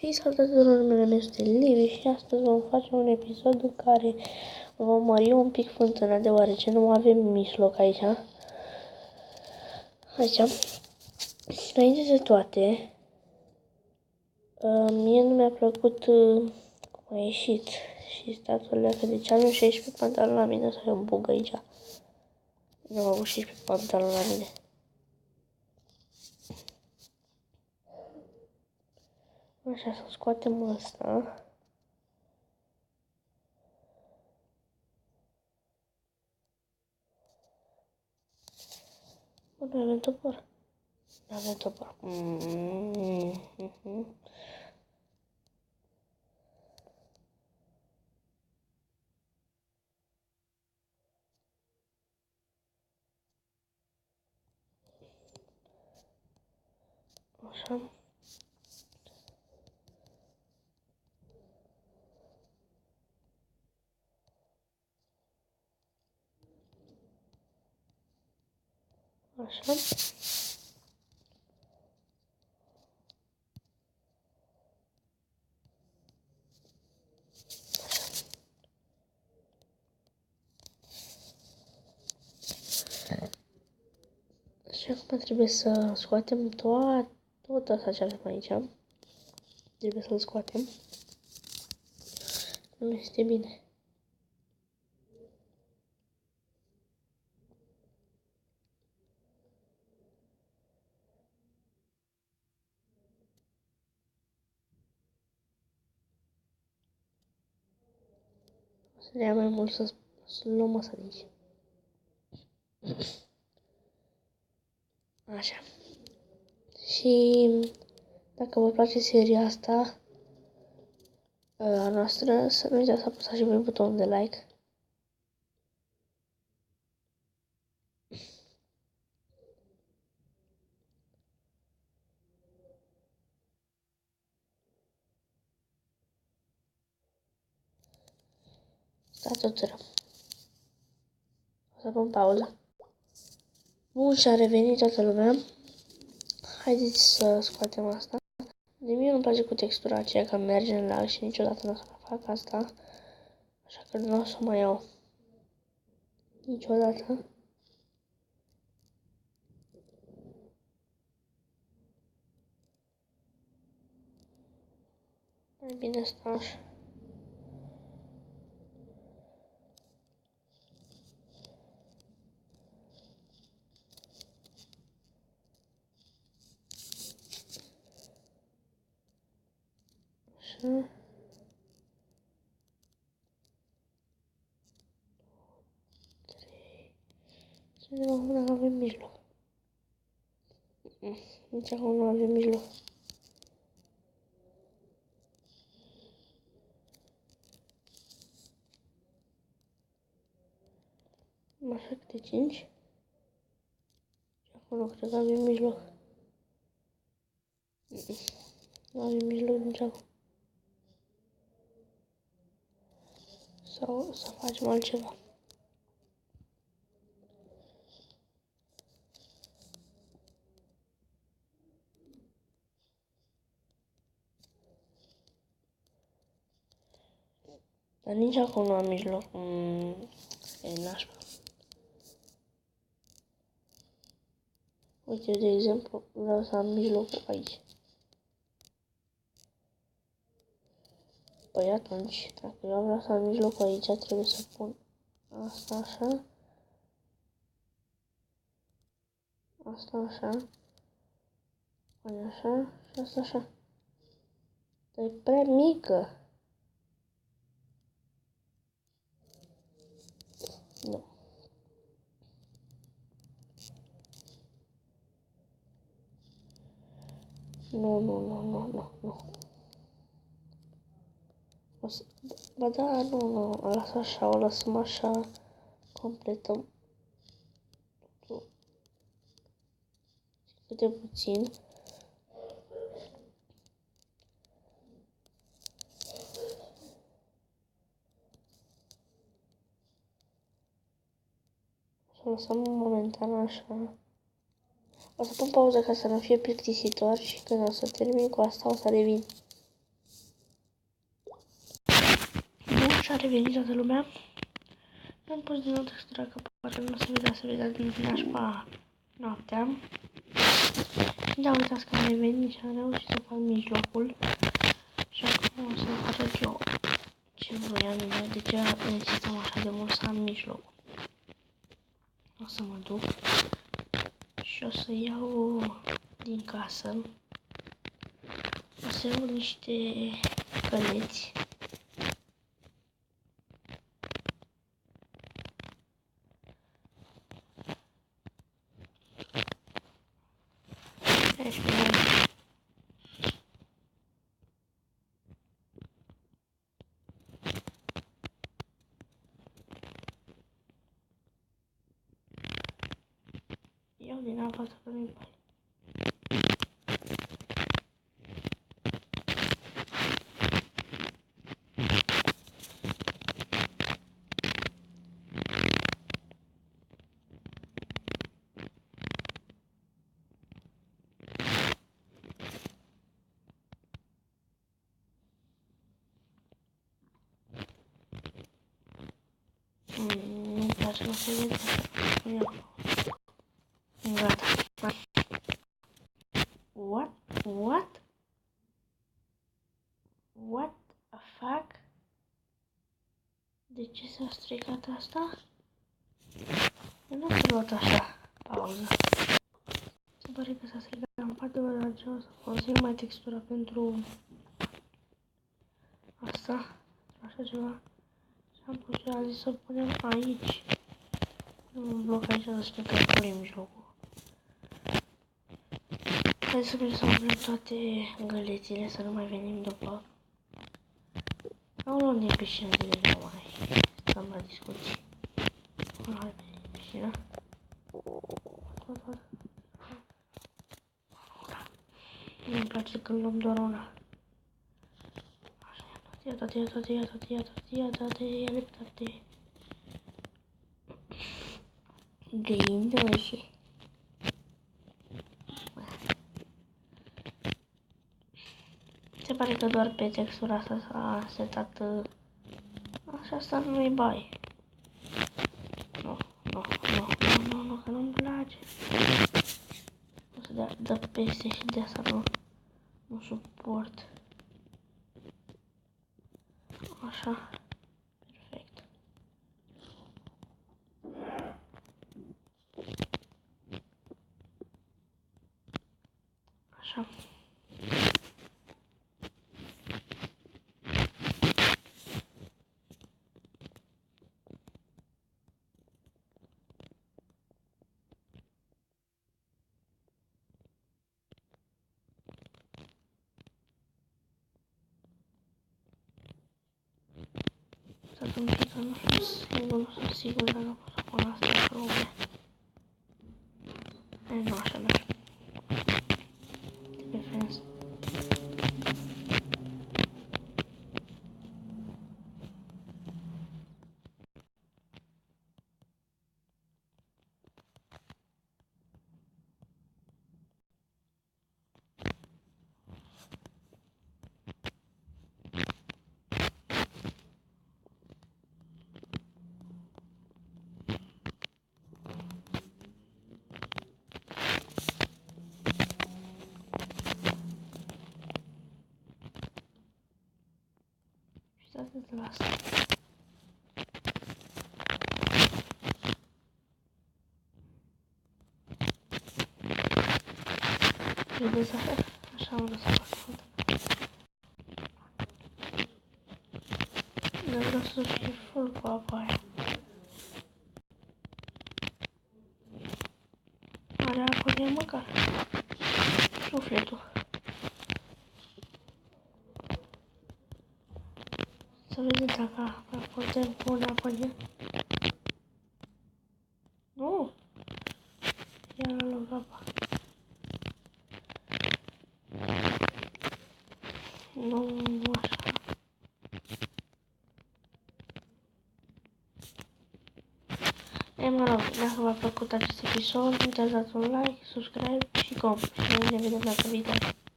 Hei, salutatori, numele meu este Livi și astăzi vom face un episod în care vom mări un pic fântâna, deoarece nu avem mijloc aici. Înainte de toate, mie nu mi-a plăcut cum a ieșit și statul ăla, că de ce am eu 16 pantaloni la mine sau eu îmi bug aici. Nu am avut 16 pantaloni la mine. Așa, să scoatem ăsta. Bă, noi avem topor. Nu avem topor. Așa. Așa. Și acum trebuie să scoatem tot asta ce avem aici. Trebuie să-l scoatem. Nu este bine. O să le ia mai mult să luăm asta de aici. Așa. Și dacă vă place seria asta a noastră, să nu uitați să apăsați și pe butonul de like. Stați o țără. O să pun pauză. Bun, și-a revenit toată lumea. Haideți să scoatem asta. De mie nu-mi place cu textura aceea că merge în lag și niciodată nu o să mai fac asta. Așa că nu o să mai iau niciodată. Mai bine stau așa. Așa. Să vedem dacă avem mijloc. Nici acum nu avem mijloc. Așa câte 5. Și acolo cred că avem mijloc. Nu avem mijloc nici acum. Sau să facem altceva. Dar nici acum nu am mijloc. E nașpa. Uite, de exemplu, vreau să am mijlocul aici. Păi atunci, dacă eu vreau să am mijlocul aici, trebuie să pun asta așa. Asta așa. Pune așa și asta așa. Dar e prea mică. Nu. Nu. O să... Ba da, nu, o las așa, o lăsăm așa. Completăm câte puțin. Să lăsăm momentan așa. O să pun pauză ca să nu fie plictisitor și când o să termin cu asta o să revin. Așa a revenit toată lumea. Am pus din nou textura că poate nu se vedea din nașpa noaptea. Da, uitați că am revenit și am reușit să fac mijlocul. Și acum o să-mi arăt eu ce vroiam eu, de ce necesităm așa de mult să am mijlocul. O să mă duc și o să iau din casă. O să iau niște căleți. Iau din apa asta că nu-i pai. Nu-mi place, nu se vede. Gata. What? What? What the fuck? De ce s-a stricat asta? Eu nu am luat așa. Pauză. Se pare că s-a stricat în parte, dar ce o să folosim mai textura pentru asta. Așa ceva. Și am pus și am zis să punem aici. Un bloc aici să știu că acolo e mijlocul. Hai să vrem să umplem toate gălețile, să nu mai venim după. Au luat din piscină de deja mai. Stăm la discuții. Hai pe piscină. Nu-mi place când luăm doar una. Așa, ia toate. Găindu-și. Se pare că doar pe textura asta s-a setat. Așa asta nu-i bai. Nu, că nu-mi place. O să dă peste și de asta nu suport. Așa. Perfect. Așa. Să-mi pică, nu sunt sigur dacă pot să pun asta în probe. Nu, așa merge. Defense. Uitați la asta. Trebuie să așa am vrut să fac. Dar vreau să fie full cu apa aia. Are apă de măcar. Sufletul. Să vedem dacă putem pune apă din. Nu! Iar la loc apa. Nu așa. Mă rog, dacă v-a plăcut acest episod, nu uitați să dați un like, subscribe și com. Și ne vedem data viitoare.